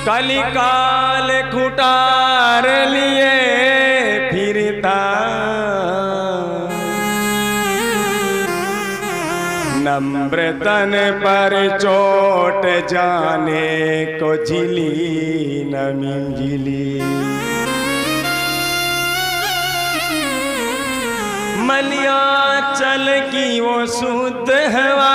कलिकाल खुटार लिए फिरता, नम्र तन पर चोट जाने को झिली न मिंजिली। मलिया चल की वो शुद्ध हवा,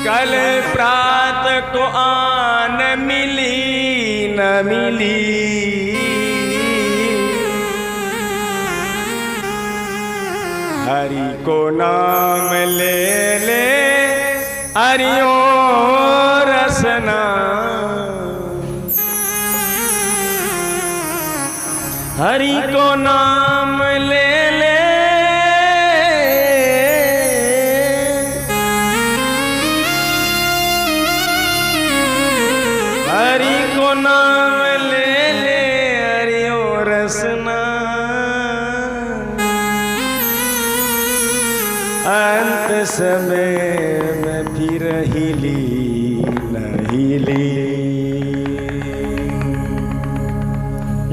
कल प्रात को आन मिली न मिली। हरि को नाम ले ले हरिओ रसना, हरि को नाम ले ले हरि को नाम ले ले हरिओ रसना। अंत समय में फिर हिली न हिली।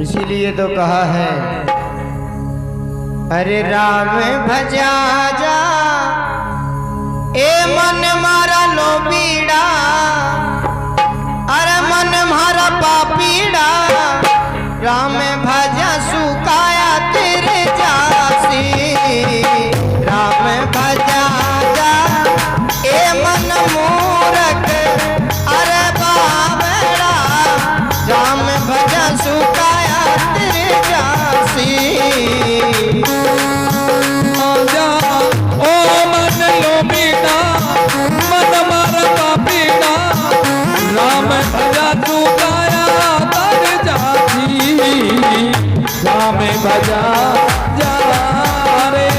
इसीलिए तो कहा है, अरे राम भजा जा ए मन मारा लो बीड़ा, अरे मन मारा पापीड़ा। राम भजा सुकाया तेरे जासी, राम भजा जा ए मन मूरख अरे बाबड़ा। राम भजा सुकाया तेरे जासी, आजा ओ मन लो बीड़ा, मन मारा पापीड़ा। राम भजा सुकाया तेरे जासी, राम भजा जा रे।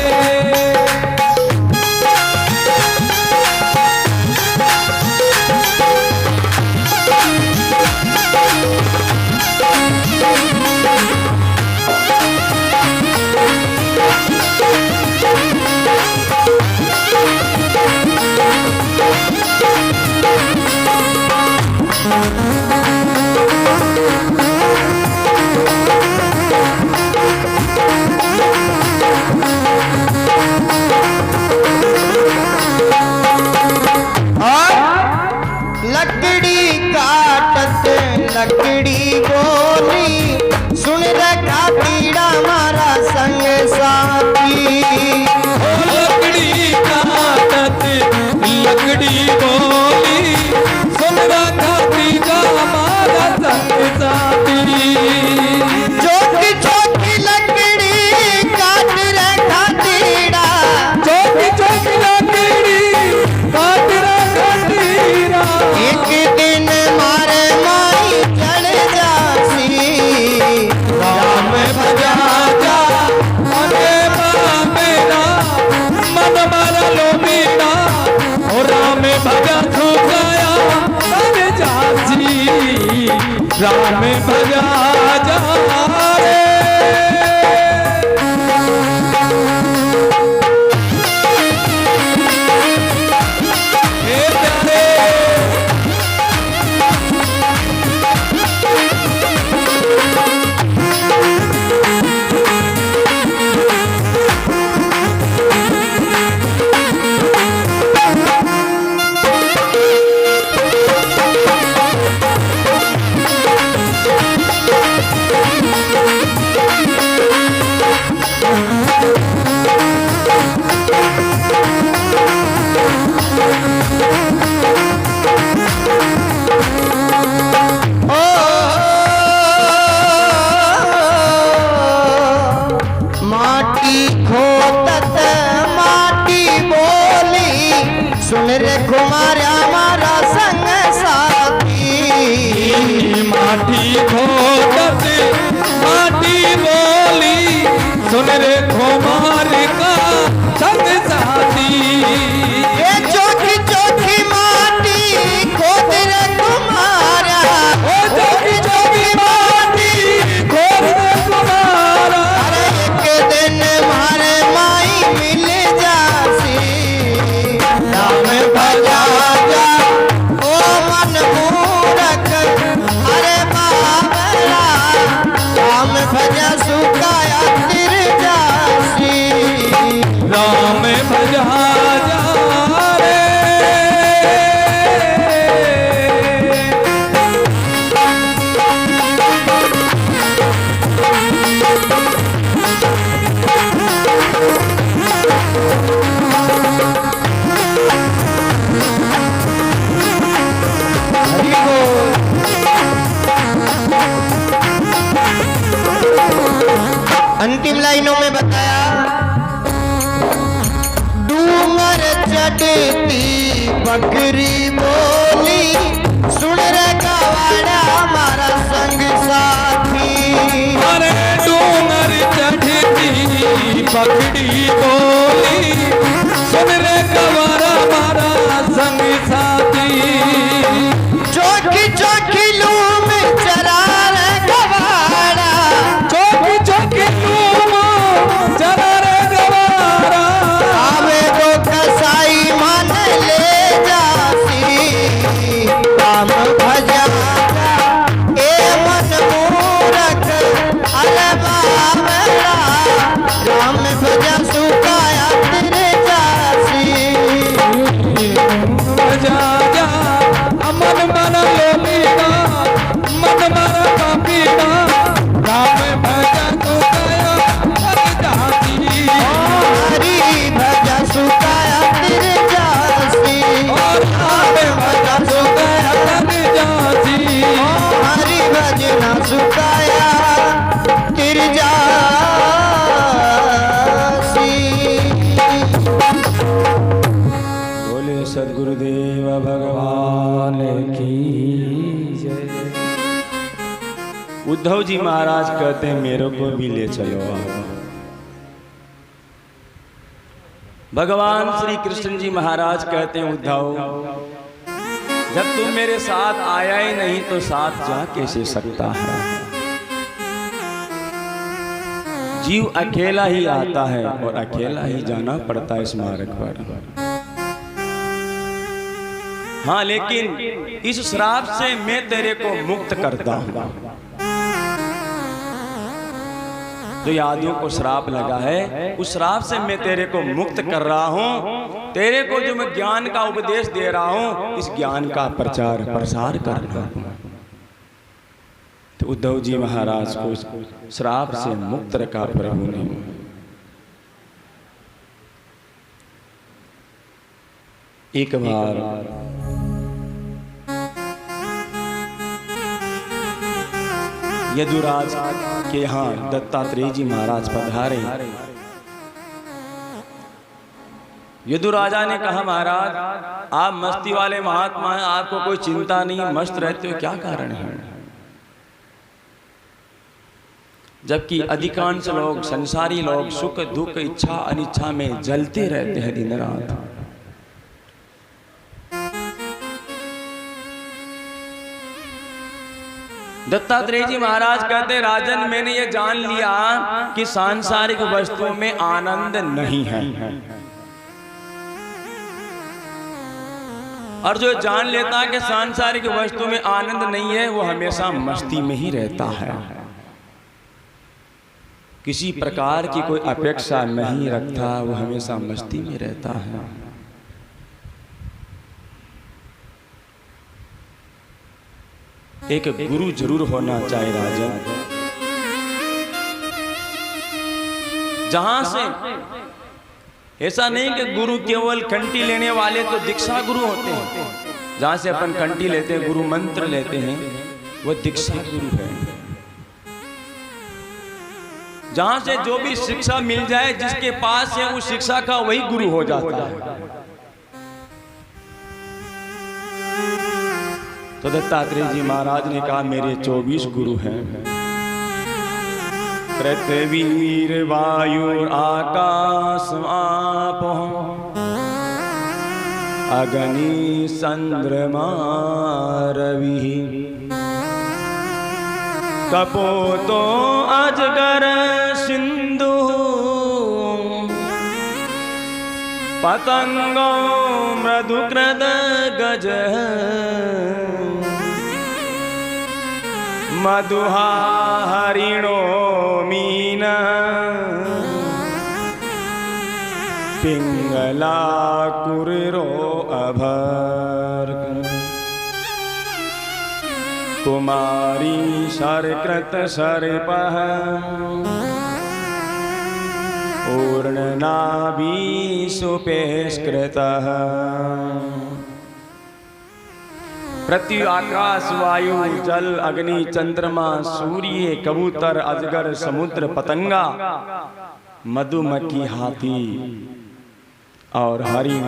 लकड़ी बोली सुन रखा पीड़ा मारा संग साथी। लकड़ी काटत लकड़ी बोली सुन रखा पीड़ा मारा संग साथी। छोटी छोटी लकड़ी काट रखा पीड़ा, छोटी छोटी लकड़ी काट रखा पीड़ा। एक दिन मारे माई चढ़ जासी, राम भजा जा अरे मेरा मन मारा लो बीड़ा। और राम भजा सुकाया अरे जासी, राम भजा जा रे। सुन रे कुमारा मारा संग साथी। माटी खोदत माटी बोली सुन रे कुमार का संग साथी। ये चोखी चोखी माटी खोद रे कुमारा, ओ चोखी चोखी माटी खोद रे कुमारा। अरे एक दिन मारे माई मिल जासी, राम भजा अंतिम लाइनों में बताया, डूंगर चढ़ती बकरी बोली, सुन रे गवारा हमारा संग साथी। अरे डूंगर चढ़ती पकड़ी बोली, सुन रे गवारा हमारा संग साथी। चौकी चौकी लूम चरा रे गवारा, चौकी चौकी लूम चरा रे गवारा। आवे तो कसाई मान ले जासी, राम भजा ए मन मूरख अलबावरा, राम भजा सुकाया तेरे जासी। जा जा मन मन लोलीबा, मन मन पापीबा, राम भजा तो गया हर जाती। हरी भजा सुकाया तेरे जासी, राम भजा तो गया हर जाती। हरी भजना सुकाया तेरे जासी। बोले सदगुरुदेव भगवान की जय। उद्धव जी महाराज कहते हैं मेरे को भी ले चलो आप। भगवान श्री कृष्ण जी महाराज कहते हैं उद्धव, जब तुम मेरे साथ आया ही नहीं तो साथ जा कैसे सकता है। जीव अकेला ही आता है और अकेला ही जाना पड़ता है इस मार्ग पर। हाँ, लेकिन इस श्राप से मैं तेरे को मुक्त करता हूं। जो यादियों को श्राप लगा है, उस श्राप से मैं तेरे को मुक्त कर रहा हूं। तेरे को जो मैं ज्ञान का उपदेश दे रहा हूं, इस ज्ञान का प्रचार प्रसार करना। तो उद्धव जी महाराज को श्राप से मुक्त रखा प्रभु ने। एक बार यदुराज के यहाँ दत्तात्रेय जी महाराज पधारे। यदुराजा ने कहा, महाराज आप मस्ती वाले महात्मा हैं, आपको कोई चिंता नहीं, मस्त रहते हो, क्या कारण है। जबकि अधिकांश लोग, संसारी लोग सुख दुख इच्छा अनिच्छा में जलते रहते हैं दिन रात। दत्तात्रेय जी महाराज कहते, राजन मैंने ये जान लिया कि सांसारिक वस्तुओं में आनंद नहीं है, और जो जान लेता है कि सांसारिक वस्तुओं में आनंद नहीं है, वो हमेशा मस्ती में ही रहता है, किसी प्रकार की कोई अपेक्षा नहीं रखता, वो हमेशा मस्ती में रहता है। एक गुरु जरूर होना चाहिए राजन, जहां से ऐसा नहीं कि गुरु केवल कंठी लेने वाले तो दीक्षा गुरु होते हैं। जहां से अपन कंठी लेते हैं, गुरु मंत्र लेते हैं, वो दीक्षा गुरु है। जहां से जो भी शिक्षा मिल जाए, जिसके पास है उस शिक्षा का वही गुरु हो जाता है। तो दत्तात्रेय जी महाराज ने कहा, मेरे 24 गुरु हैं। पृथ्वी वायु आकाश आप, अग्नि चंद्रमा रवि, कपोतो अजगर सिंधु, पतंगो मृदुकृत गज, मधुहा हरिणो मीना, पिंगला कुरो अभर्ग, कुमारी शरकृत सर्पः, ऊर्णनाभी सुपेस्कृतः, पृथ्वी आकाश वायु जल अग्नि चंद्रमा सूर्य कबूतर अजगर समुद्र पतंगा मधुमक्खी हाथी और हरिण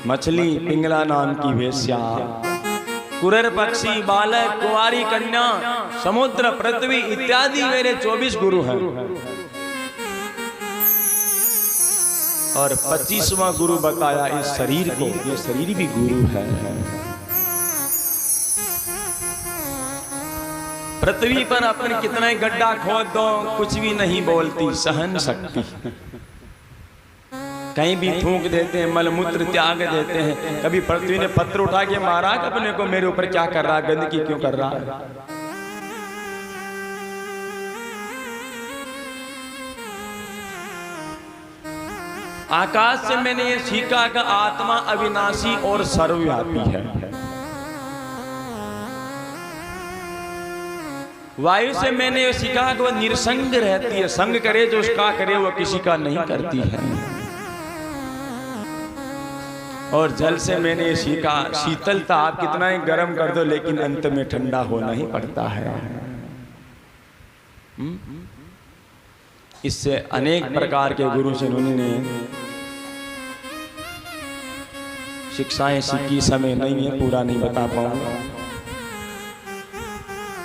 मछली पिंगला नाम की वेश्या कुरर पक्षी बालक कुंवारी कन्या समुद्र पृथ्वी इत्यादि मेरे 24 गुरु हैं और 25वां गुरु बताया इस शरीर को, ये शरीर भी गुरु है। पृथ्वी पर अपन कितना ही गड्ढा खोद दो कुछ भी नहीं बोलती, सहन शक्ति। कहीं भी थूक देते हैं, मलमूत्र त्याग देते हैं। कभी पृथ्वी ने पत्थर उठा के मारा कि अपने को मेरे ऊपर क्या कर रहा है, गंदगी क्यों कर रहा है। आकाश से मैंने ये सीखा कि आत्मा अविनाशी और सर्वव्यापी है। वायु से मैंने ये सीखा कि वह निरसंग रहती है, संग करे जो उसका करे वो किसी का नहीं करती है। और जल से मैंने ये सीखा शीतलता आप कितना ही गर्म कर दो लेकिन अंत में ठंडा होना ही पड़ता है। इससे अनेक प्रकार के गुरु से उन्होंने शिक्षाएं सीखी, समय नहीं है पूरा नहीं बता पाऊंगा।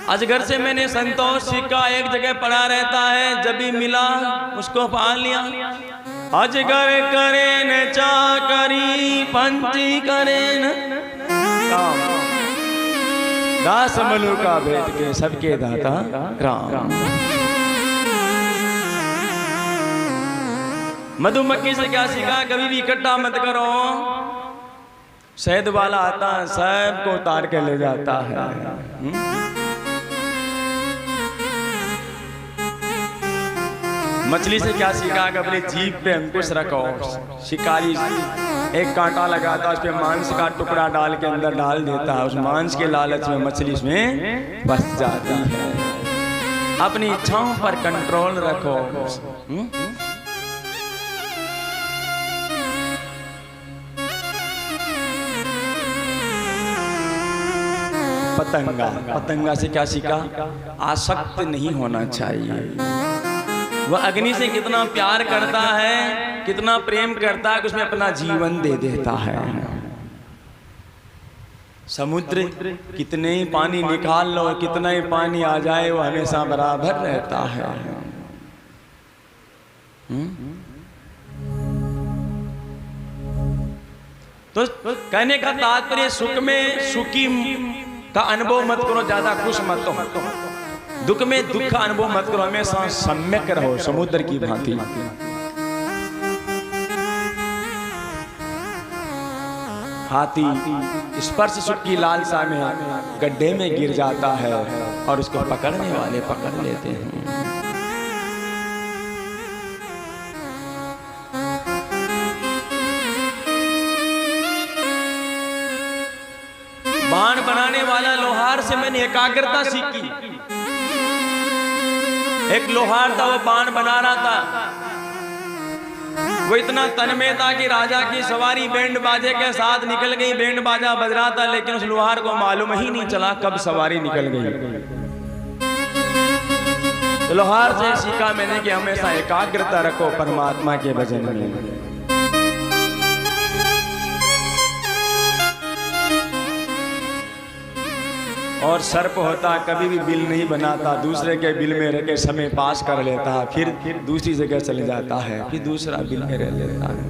अजगर से मैंने संतोष सीखा, एक जगह पड़ा रहता है, जब भी मिला उसको पाल लिया। अजगर करे न चाकरी पंछी करे न काम, दास मलु का भेद के सबके दाता राम। मधुमक्खी से क्या सीखा, कभी भी इकट्ठा मत करो, शहद वाला आता है सबको उतार के ले जाता है। मछली से क्या सीखा कि अपनी जीभ पे अंकुश रखो। शिकारी एक कांटा लगाता है, उस पे मांस का टुकड़ा डाल के अंदर डाल देता है, उस मांस के लालच में मछली उसमें फंस जाती है। अपनी इच्छाओं पर कंट्रोल रखो। पतंगा, पतंगा से क्या सीखा, आसक्त नहीं होना चाहिए। वह अग्नि से कितना प्यार करता है, कितना प्रेम करता है कि उसमें अपना जीवन दे देता है। समुद्र कितने ही पानी निकाल लो, कितना ही पानी आ जाए, वो हमेशा बराबर रहता है। तो कहने का तात्पर्य सुख में सुखी का अनुभव मत करो, ज्यादा खुश मत हो। दुख में दुख का अनुभव मत करो, हमेशा सम्यक रहो समुद्र की भांति। हाथी स्पर्श सुख की लालसा में गड्ढे में गिर जाता है और उसको पकड़ने वाले पकड़ लेते हैं। बाण बनाने वाला लोहार से मैंने एकाग्रता सीखी। एक लोहार था, वो बाण बना रहा था, वो इतना तन्मय था कि राजा की सवारी बैंड बाजे के साथ निकल गई। बैंड बाजा बज रहा था लेकिन उस लोहार को मालूम ही नहीं चला कब सवारी निकल गई। तो लोहार से सीखा मैंने कि हमेशा एकाग्रता रखो परमात्मा के भजन में। और सर्प होता कभी भी बिल नहीं बनाता, दूसरे के बिल में रह के समय पास कर लेता है, फिर दूसरी जगह चले जाता है, फिर दूसरा बिल में रह लेता है।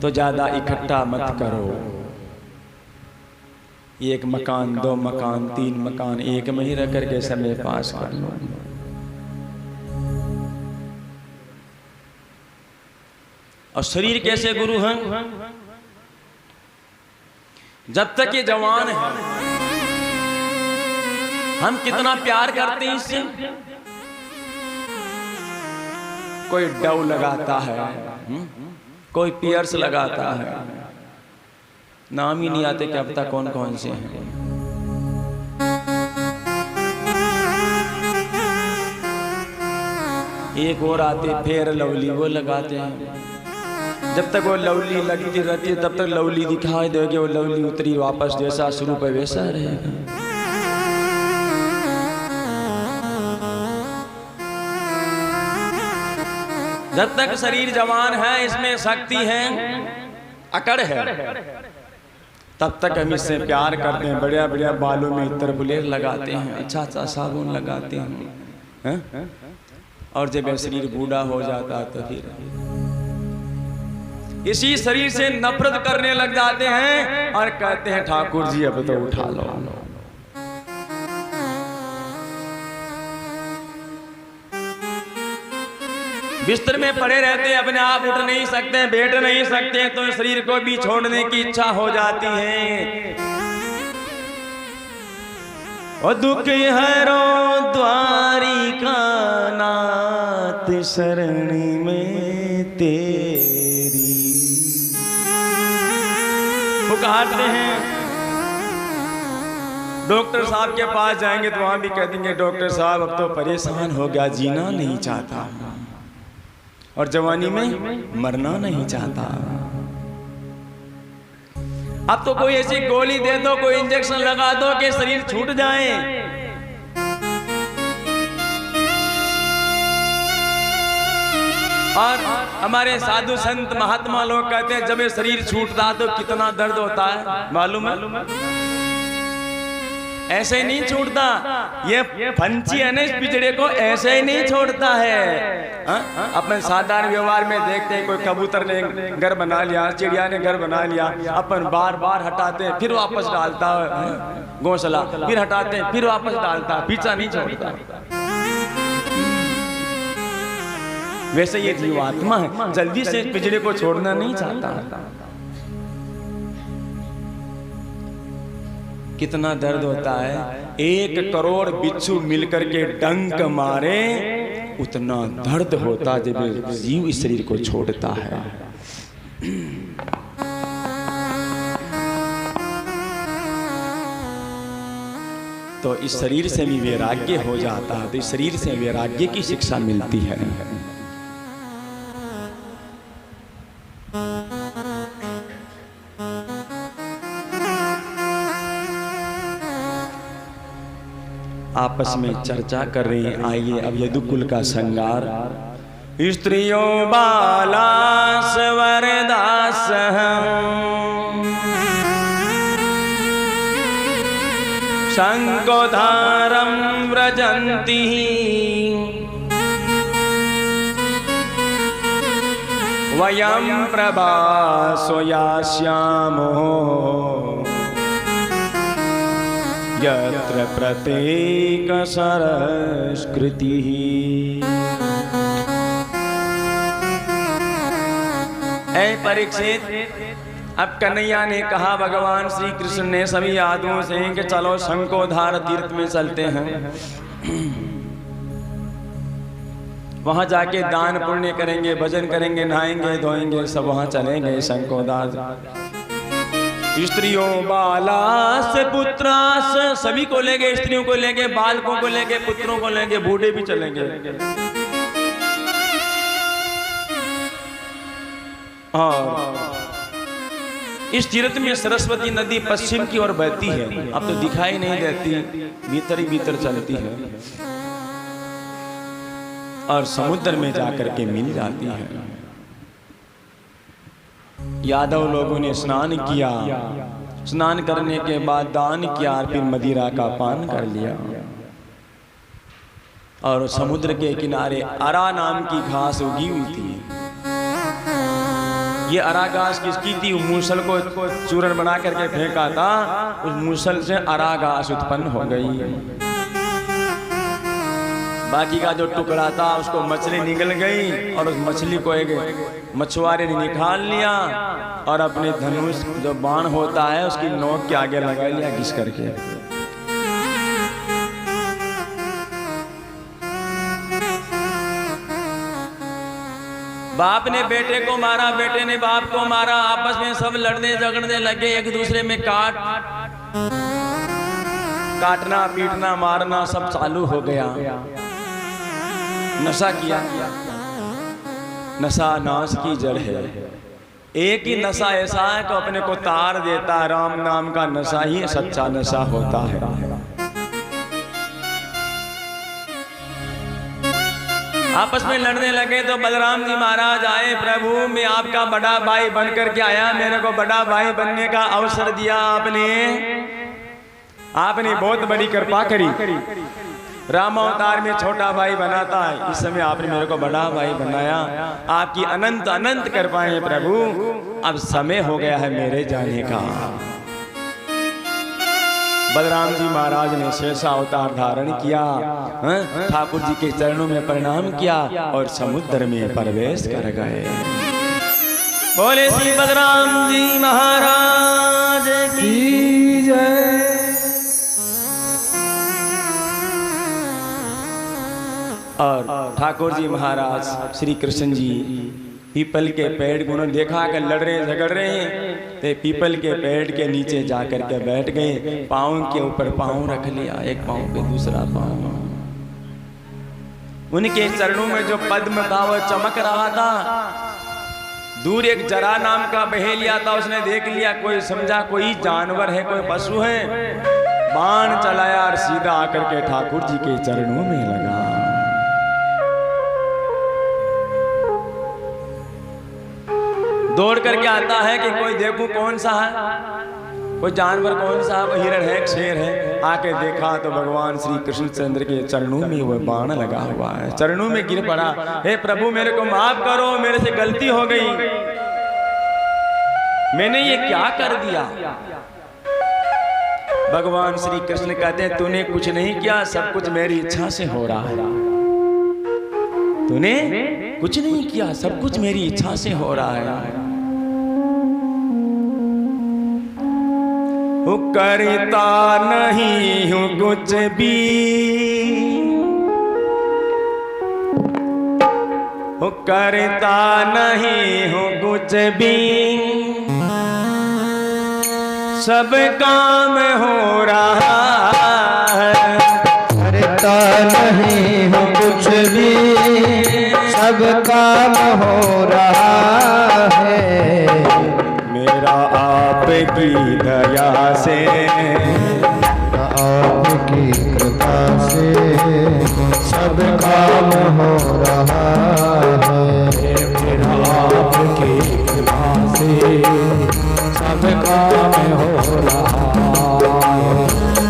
तो ज्यादा इकट्ठा मत करो। एक मकान, दो मकान, तीन मकान एक में ही रह करके समय पास कर लो। और शरीर कैसे गुरु हैं? जब तक ये जवान है, हम कितना प्यार करते हैं इससे। कोई डव लगाता है, कोई पियर्स लगाता है, नाम ही नहीं आते क्या पता कौन कौन से हैं। एक और आते फेयर लवली, वो लगाते हैं। जब तक वो लवली लगती रहती है तब तक लवली दिखाई देगी, वो लवली उतरी वापस जैसा शुरू पे वैसा रहेगा। जब तक शरीर जवान है, इसमें शक्ति है, अकड़ है, तब तक हम इससे प्यार करते हैं। बढ़िया बढ़िया बालों में इत्र बुलेर लगाते हैं, अच्छा अच्छा साबुन लगाते हैं, और जब यह शरीर बूढ़ा हो जाता है तो फिर इसी शरीर से नफरत करने लग जाते हैं और कहते हैं ठाकुर जी अब तो उठा लो। बिस्तर में पड़े रहते हैं, अपने आप उठ नहीं सकते, बैठ नहीं सकते, तो शरीर को भी छोड़ने की इच्छा हो जाती है। और दुख है रो द्वारिका नाथ शरण में तेरी, पुकारते हैं। डॉक्टर साहब के पास जाएंगे तो वहां भी कह देंगे डॉक्टर साहब अब तो परेशान हो गया, जीना नहीं चाहता, और जवानी में मरना नहीं चाहता। अब तो कोई ऐसी गोली दे दो, कोई इंजेक्शन लगा दो कि शरीर छूट जाए। और हमारे साधु संत महात्मा लोग कहते हैं जब ये शरीर छूटता तो कितना दर्द होता है, मालूम है? ऐसे ही नहीं छूटता, ये पंछी है ना इस पिंजड़े को ऐसे ही नहीं छोड़ता है। अपन साधारण व्यवहार में देखते हैं कोई कबूतर ने घर बना लिया, चिड़िया ने घर बना लिया, अपन बार बार हटाते हैं फिर वापस डालता है घोंसला, फिर हटाते हैं फिर वापस डालता, पीछा नहीं छोड़ता। वैसे ये जीवात्मा है, जल्दी से पिंजड़े को छोड़ना नहीं चाहता। कितना दर्द होता है, 1 करोड़ बिच्छू मिलकर के डंक मारे उतना दर्द होता जब जीव इस शरीर को छोड़ता है। तो इस शरीर से भी वैराग्य हो जाता है, तो इस शरीर से वैराग्य की शिक्षा मिलती है। आपस में चर्चा कर रहे हैं। आइए अब यदुकुल का श्रृंगार। स्त्रियों बाला स्वरदास शंकोधारं व्रजन्ति वयं प्रभासो यास्यामो यत्र प्रत्येक सरस्कृति। ऐ परीक्षित, अब कन्हैया ने कहा, भगवान श्री कृष्ण ने सभी यादवों से कि चलो शंकोधार तीर्थ में चलते हैं, वहां जाके दान पुण्य करेंगे, भजन करेंगे, नहाएंगे धोएंगे, सब वहां चलेंगे शंकोधार। स्त्रियों बालास पुत्रास, सभी को लेंगे, स्त्रियों को लेंगे, बालकों को लेंगे, पुत्रों को लेंगे, बूढ़े भी चलेंगे। और इस तीर्थ में सरस्वती नदी पश्चिम की ओर बहती है, अब तो दिखाई नहीं देती, भीतर ही भीतर चलती है और समुद्र में जाकर के मिल जाती है। यादव लोगों ने स्नान किया, स्नान करने के बाद दान किया और फिर मदिरा का पान कर लिया। और समुद्र के किनारे अरा नाम की घास उगी हुई थी। ये अरा घास किसकी थी? मूसल को चूर्ण बना करके फेंका था, उस मूसल से अरा घास उत्पन्न हो गई। बाकी का जो टुकड़ा था उसको मछली निगल गई और उस मछली को एक मछुआरे ने निकाल लिया और अपने धनुष जो बाण होता है उसकी नोक के आगे लगा लिया घिस करके। बाप ने बेटे को मारा, बेटे ने बाप को मारा, आपस में सब लड़ने झगड़ने लगे, एक दूसरे में काटना पीटना मारना सब चालू हो गया। नशा किया, नशा नाश की जड़ है। एक ही नशा ऐसा है कि अपने को तार देता है। राम नाम का नशा ही सच्चा नशा होता है। आपस में लड़ने लगे तो बलराम जी महाराज आए, प्रभु मैं आपका बड़ा भाई बनकर के आया, मेरे को बड़ा भाई बनने का अवसर दिया आपने बहुत बड़ी कृपा करी। राम अवतार में छोटा भाई बनाता है, इस समय आपने मेरे को बड़ा भाई बनाया। आपकी अनंत अनंत कृपाएं प्रभु। अब समय हो गया है मेरे जाने का। बलराम जी महाराज ने शेषा अवतार धारण किया, ठाकुर जी के चरणों में प्रणाम किया और समुद्र में प्रवेश कर गए। बोले श्री बलराम जी महाराज की जय। और ठाकुर जी महाराज श्री कृष्ण जी पीपल के पेड़ को उन्होंने देखा कि लड़ रहे झगड़ रहे हैं, तो पीपल के पेड़ के नीचे जाकर के बैठ गए। पाँव के ऊपर पाँव रख लिया, एक पाँव पे दूसरा पाँव। उनके चरणों में जो पद्म था वो चमक रहा था। दूर एक जरा नाम का बहेलिया था, उसने देख लिया, कोई समझा कोई जानवर है, कोई पशु है। बाण चलाया और सीधा आकर के ठाकुर जी के चरणों में लगा। दौड़ करके आता है कि कोई देखूं कौन सा है, कोई जानवर कौन सा है, वो हिरण है, शेर है। आके देखा तो भगवान श्री कृष्णचंद्र के चरणों में वो बाण लगा हुआ है। चरणों में गिर पड़ा, हे प्रभु मेरे को माफ करो, मेरे से गलती हो गई, मैंने ये क्या कर दिया। भगवान श्री कृष्ण कहते हैं तूने कुछ नहीं किया, सब कुछ मेरी इच्छा से हो रहा है। तूने कुछ नहीं किया, सब कुछ मेरी इच्छा से हो रहा है। करता नहीं हूँ कुछ भी, करता नहीं हूँ कुछ भी, सब काम हो रहा है। करता नहीं हूँ कुछ भी, सब काम हो रहा है। मेरा आपकी दया से, आपकी कृपा से सब काम हो रहा है। मेरा आपकी कृपा से सब काम हो रहा है।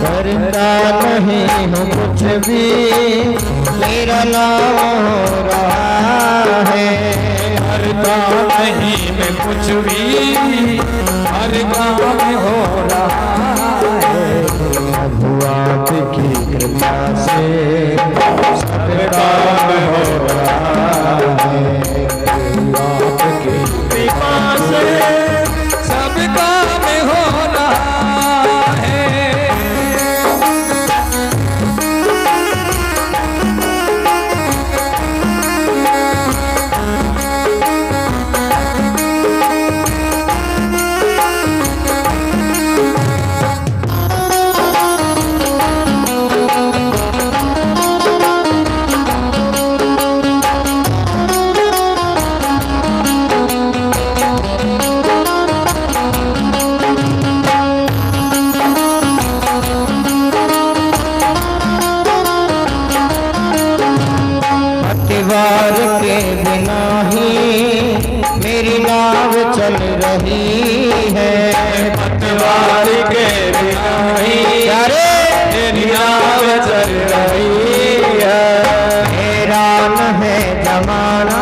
करता नहीं हूँ कुछ भी, मेरा नाम हो रहा है। करता नहीं मैं कुछ भी, हर काम हो रहा है। प्रभु आपकी कृपा से सब काम हो रहा है। आपकी कृपा से सब काम हो रहा है। पतिवार के बिना ही मेरी नाव चल रही है। पतवार के बिना ही मेरी नाव चल रही है। हैरान है जमाना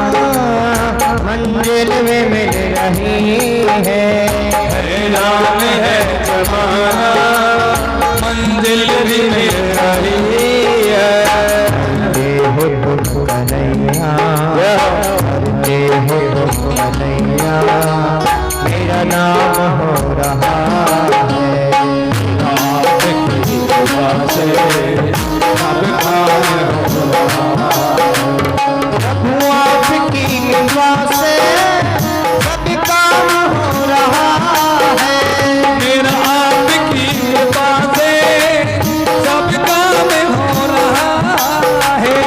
मंजिल में मिल रही है। हैरान है जमाना मंजिल भी मिल रही है। हो तुम कन्हैया, करते हो तुम कन्हैया, मेरा नाम हो रहा है। आपकी कृपा से सब काम हो रहा है। प्रभु आपकी कृपा से सब काम हो रहा है। मेरा आपकी कृपा से सब काम हो रहा है।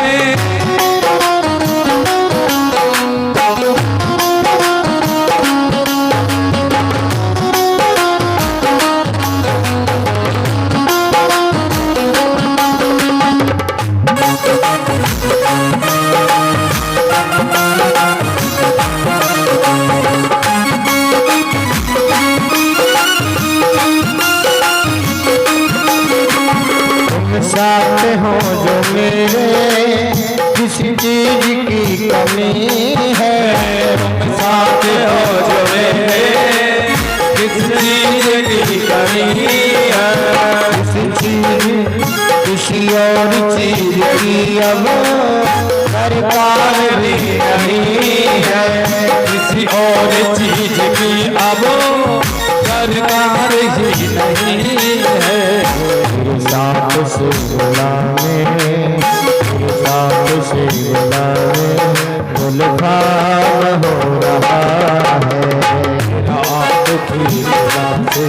साथ हो जो मेरे किसी चीज की कमी है, साथ हो जो मेरे किस चीज की कमी है, किसी और चीज की अब दरकार भी नहीं है, किसी और चीज की अब दरकार ही नहीं है। साथ से बुलाने, साथ से बुलाने गुलखान हो रहा है, आपकी राह से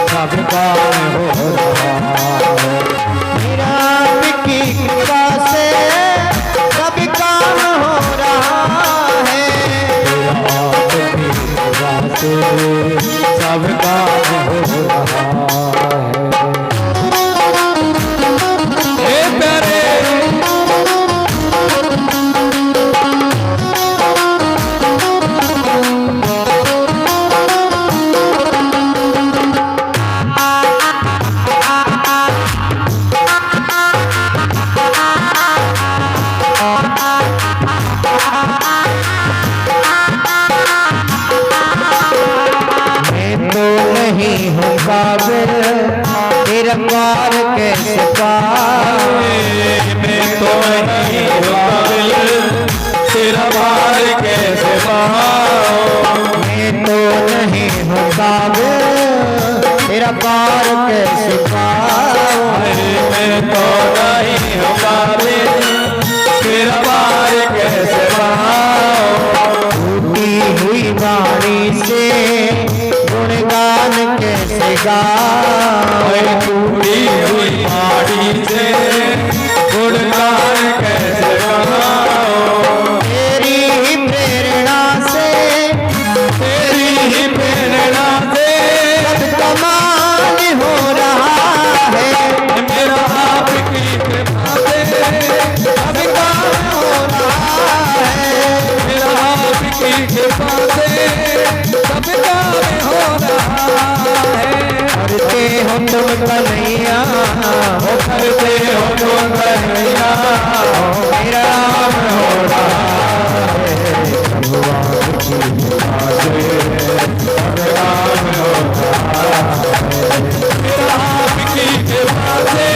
सब काम हो रहा है, मेरा आपकी कृपा से सब काम हो रहा है, मेरा आपकी कृपा से सब काम हो रहा है। तेरा प्यार कैसे पाए, मैं तो नहीं काबिल तेरा प्यार कैसे पाऊं, मैं तो नहीं हूँ काबिल तेरा प्यार कैसे पाऊं, मैं तो नहीं हूँ काबिल तेरा प्यार कैसे पाऊं, टूटी हुई वाणी से गुणगान कैसे गाऊं, टूटी हुई वाणी से गुणगान कैसे गाऊं, तेरी ही प्रेरणा से, तेरी ही प्रेरणा से सब कमाल हो रहा है, मेरा आपकी कृपा से सब काम हो रहा है, मेरा आपकी कृपा से सब काम हो रहा है। करते हो तुम कन्हैया, करते हो तुम कन्हैया, मेरा नाम हो रहा है, भगवान की कृपा से सब काम हो रहा है, मेरा आपकी कृपा से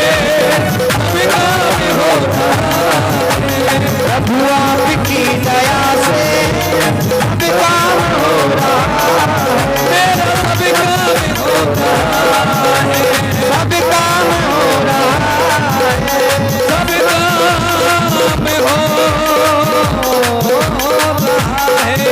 सब काम हो रहा है, प्रभु आपकी दया से सब काम हो रहा है, मेरा सब काम हो रहा है, सब काम हो रहा है, सब काम हो रहा है।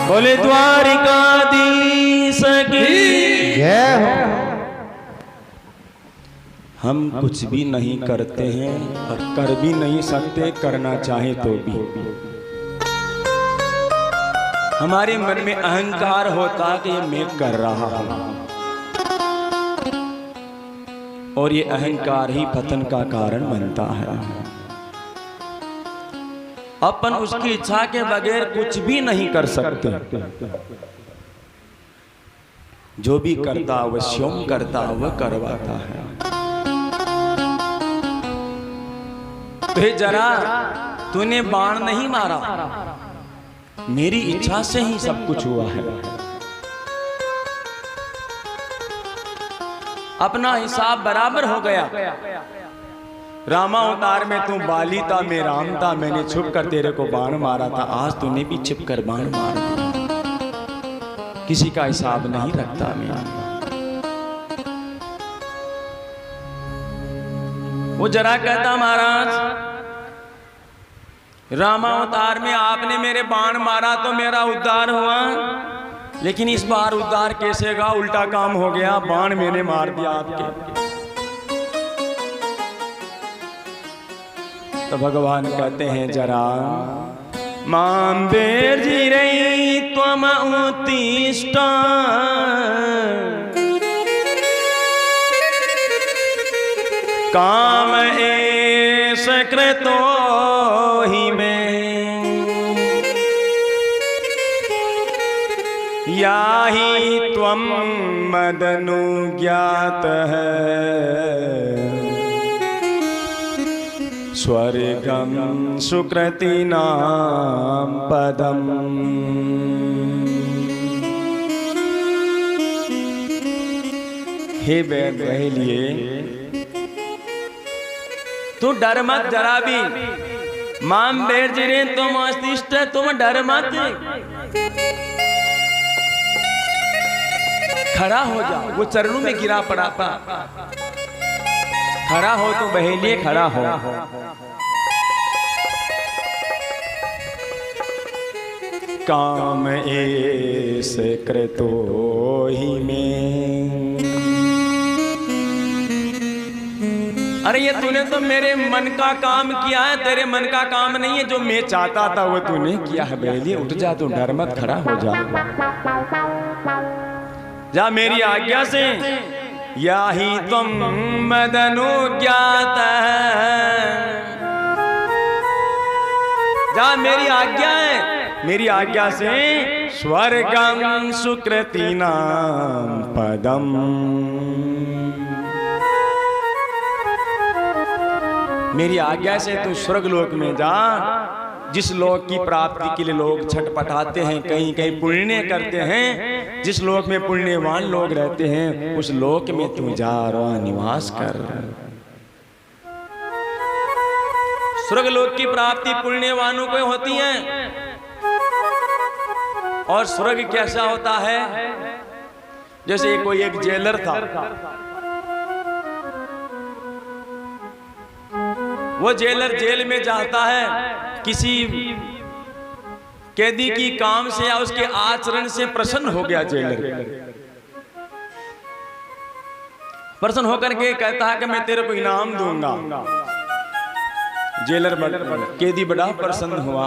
बोले द्वारिकाधीश की जय हो। हम कुछ भी नहीं करते हैं और कर भी नहीं सकते, करना चाहे तो भी हमारे मन में अहंकार होता कि ये मैं कर रहा हूं, और ये अहंकार ही पतन का कारण बनता है। अपन उसकी इच्छा के बगैर कुछ भी नहीं कर सकते, जो भी करता वह स्वयं करता, वह करवाता है। तो जरा तूने बाण नहीं मारा, मेरी इच्छा से ही सब कुछ हुआ है। अपना हिसाब बराबर हो गया। रामावतार में तू बाली था, मैं राम था, मैंने छुप कर तेरे को बाण मारा था, आज तूने भी छिप कर बाण मार दिया। किसी का हिसाब नहीं रखता मैं। वो जरा कहता, महाराज रामावतार में आपने मेरे बाण मारा तो मेरा उद्धार हुआ, लेकिन इस बार उद्धार कैसे गा, उल्टा काम हो गया, बाण मैंने मार दिया आपके। तो भगवान कहते हैं, जरा मां बेजी रही त्वम उत्तिष्ठ, काम एष कृतो हि मे, याहि त्वं मदनुज्ञातः स्वर्गं सुकृतिनां पदम्। हे बैद लिए तू डर मत जरा भी, माम बेरजिरे तुम अस्तिष्ठ, तुम डर मत, खड़ा हो जा। वो चरणों में गिरा पड़ा था, खड़ा हो तो बहेलिए खड़ा हो। काम ऐस कृतो ही में। अरे ये तूने तो मेरे मन का काम किया है, तेरे मन का काम नहीं है। जो मैं चाहता था वो तूने किया है। बहेलिए उठ जा, तू डर मत, खड़ा हो जा, जा मेरी आज्ञा से। याहि त्वं मदनुज्ञातः, जा मेरी आज्ञा है, मेरी आज्ञा से स्वर्गं सुकृतिनां पदम्। मेरी आज्ञा से तू स्वर्ग लोक में जा, जिस लोक की प्राप्ति के लिए लोग छटपटाते हैं, कहीं कहीं पुण्य करते हैं, जिस लोक में पुण्यवान लोग रहते हैं उस लोक में तू जा और निवास कर। स्वर्ग लोक की प्राप्ति पुण्यवानों को होती है। और स्वर्ग कैसा होता है? जैसे कोई एक जेलर था, वो जेलर जेल में जाता है, किसी कैदी की काम से या उसके आचरण से प्रसन्न हो गया जेलर, प्रसन्न होकर के कहता है कि मैं तेरे को इनाम दूंगा। जेलर कैदी बड़ा प्रसन्न हुआ,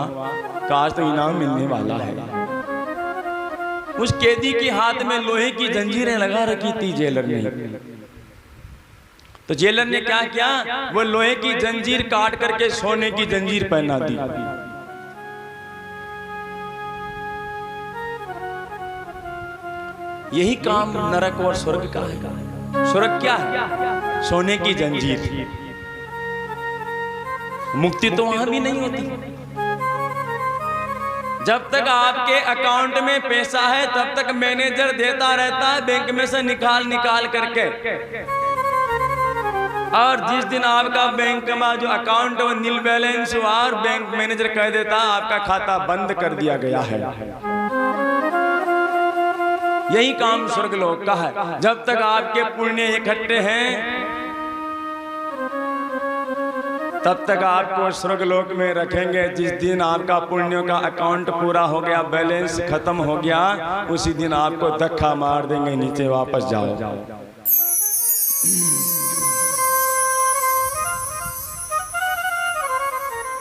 आज तो इनाम मिलने वाला है। उस कैदी के हाथ में लोहे की जंजीरें लगा रखी थी जेलर ने। तो जेलर ने क्या किया, वो लोहे की जंजीर काट करके सोने की जंजीर पहना दी। यही काम नरक और स्वर्ग का है। स्वर्ग क्या है? सोने की जंजीर। मुक्ति तो वहां भी नहीं होती। जब तक आपके अकाउंट में पैसा है तब तक मैनेजर देता रहता है बैंक में से निकाल करके। और जिस दिन आपका बैंक में जो अकाउंट वो नील बैलेंस हुआ और बैंक मैनेजर कह देता आपका खाता बंद कर दिया गया है। यही काम स्वर्ग लोक का है। जब तक आपके पुण्य इकट्ठे हैं तब तक आपको स्वर्ग लोक में रखेंगे। जिस दिन आपका पुण्यों का अकाउंट पूरा हो गया, बैलेंस खत्म हो गया, उसी दिन आपको धक्का मार देंगे, नीचे वापस जाओ।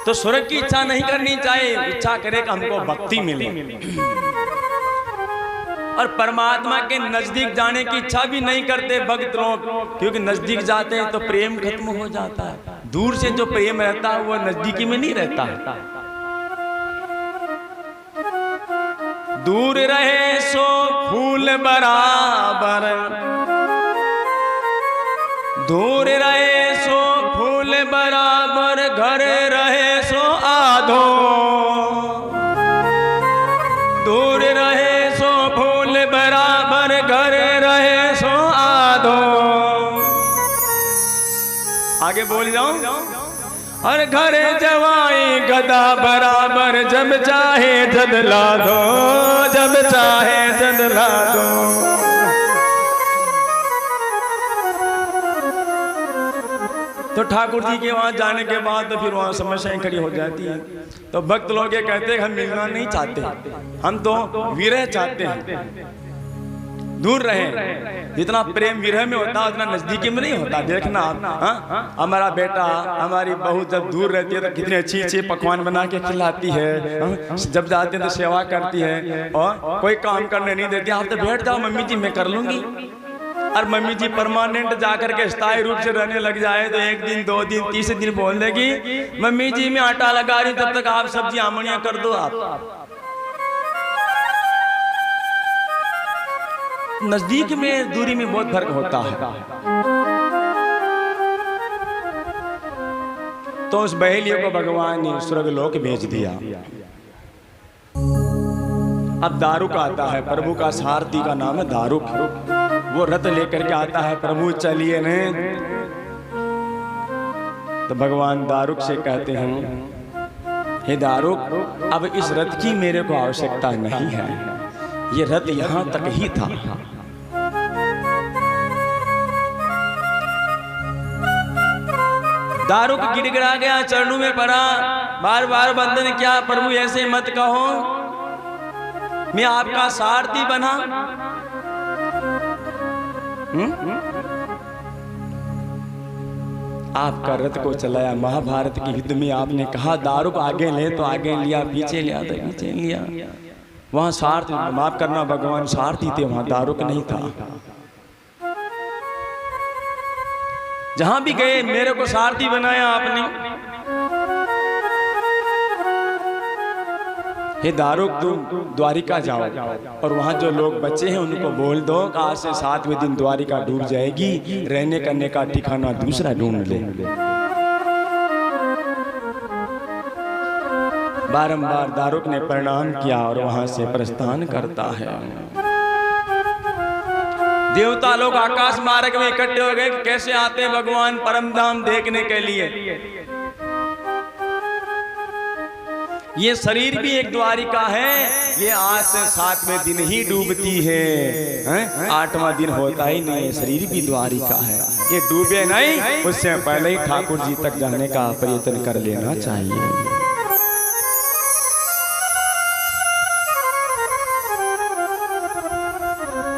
तो स्वर्ग की इच्छा नहीं करनी चाहिए, इच्छा करे कि हमको भक्ति मिले। और परमात्मा के नजदीक जाने की इच्छा भी नहीं करते भक्त लोग, क्योंकि नजदीक जाते हैं तो प्रेम खत्म हो जाता है। दूर से जो प्रेम रहता है वो नजदीकी में नहीं रहता है। दूर रहे सो फूल बराबर, दूर रहे सो फूल बराबर, घर रहे सो आधो। दूर रहे सो फूल बराबर, घर रहे सो आधो। आगे बोल जाऊं। और घर जवाई गदा बराबर, जब चाहे जदला दो, जब चाहे जदला दो। तो ठाकुर जी के वहां जाने के बाद तो फिर वहां समस्याएं खड़ी हो जाती हैं। तो भक्त लोग ये कहते हैं हम मिलना नहीं चाहते, हम तो विरह चाहते हैं, दूर रहे। जितना प्रेम विरह में होता है उतना नजदीकी में नहीं होता। देखना आप, हमारा बेटा हमारी बहू जब दूर रहती है तो कितने अच्छी अच्छी पकवान बना के खिलाती है, जब जाते हैं तो सेवा करती है और कोई काम करने नहीं देती। आप तो बैठ जाओ मम्मी जी मैं कर लूंगी। और मम्मी जी परमानेंट जाकर के स्थायी रूप से रहने लग जाए तो एक दिन, दो दिन, तीसरे दिन बोल देगी मम्मी जी मैं आटा लगा रही हूं, तब तक आप सब्जी आमनियां कर दो। आप नजदीक में दूरी में बहुत फर्क होता है। तो उस बहेलियों को भगवान ने स्वर्गलोक भेज दिया। अब दारुक आता है, प्रभु का सारथी का नाम है दारुक। वो रथ लेकर के आता है, प्रभु चलिए ने। तो भगवान दारुक से कहते हैं, हे दारुक, अब इस रथ की मेरे को आवश्यकता नहीं है, ये रथ यहां तक ही था। दारुक गिड़गिड़ा गया, चरणों में पड़ा, बार बार वंदन किया, प्रभु ऐसे मत कहो, मैं आपका सारथी बना। आपका रथ को चलाया। महाभारत की युद्ध में आपने कहा दारुक आगे ले तो आगे लिया, पीछे लिया तो पीछे लिया। वहां सारथी, माफ करना भगवान सारथी थे, वहां दारुक नहीं था। जहां भी गए मेरे को सारथी बनाया आपने। हे दारुक, तुम द्वारिका जाओ और वहां जो लोग बचे हैं उनको बोल दो कि आज से 7वें दिन द्वारिका डूब जाएगी, रहने करने का ठिकाना दूसरा ढूंढ ले। बारंबार दारुक ने प्रणाम किया और वहां से प्रस्थान करता है। देवता लोग आकाश मार्ग में इकट्ठे हो गए, कैसे आते हैं भगवान परम धाम देखने के लिए। ये शरीर भी एक द्वारिका है, ये आज से 7वें दिन ही डूबती है, 8वां दिन होता ही नहीं है, शरीर भी द्वारिका है। ये डूबे नहीं, उससे पहले ही ठाकुर जी तक जाने का प्रयत्न कर लेना चाहिए।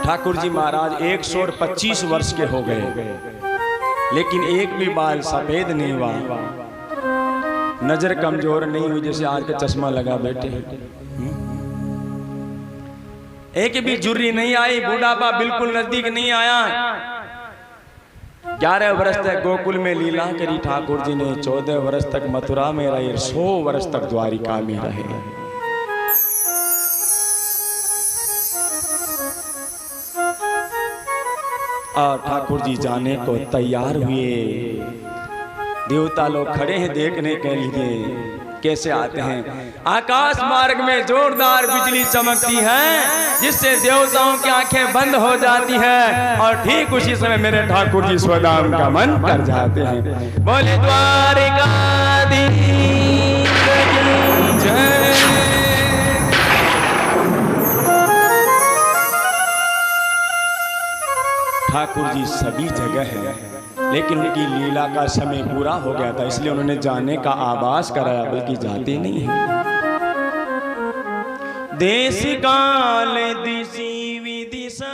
ठाकुर जी महाराज 125 वर्ष के हो गए, लेकिन एक भी बाल सफेद नहीं हुआ, नजर कमजोर नहीं हुई जैसे आज का चश्मा लगा बैठे। एक भी झुर्री नहीं आई, बूढ़ापा बिल्कुल नजदीक नहीं आया। 11 वर्ष तक गोकुल में लीला करी ठाकुर जी ने, 14 वर्ष तक मथुरा में रहे, 100 वर्ष तक द्वारिका में रहे। और ठाकुर जी जाने को तैयार हुए। देवता लोग खड़े हैं देखने के लिए, कैसे आते हैं। आकाश मार्ग में जोरदार बिजली चमकती है, जिससे देवताओं की आंखें बंद हो जाती है, और ठीक उसी समय मेरे ठाकुर जी स्वधाम का मन कर जाते हैं। बोले द्वारिकाधीश जय। ठाकुर जी सभी जगह है, लेकिन उनकी लीला का समय पूरा हो गया था, इसलिए उन्होंने जाने का आभास कराया, बल्कि जाते नहीं हैं। देश काल दिशि विदिशा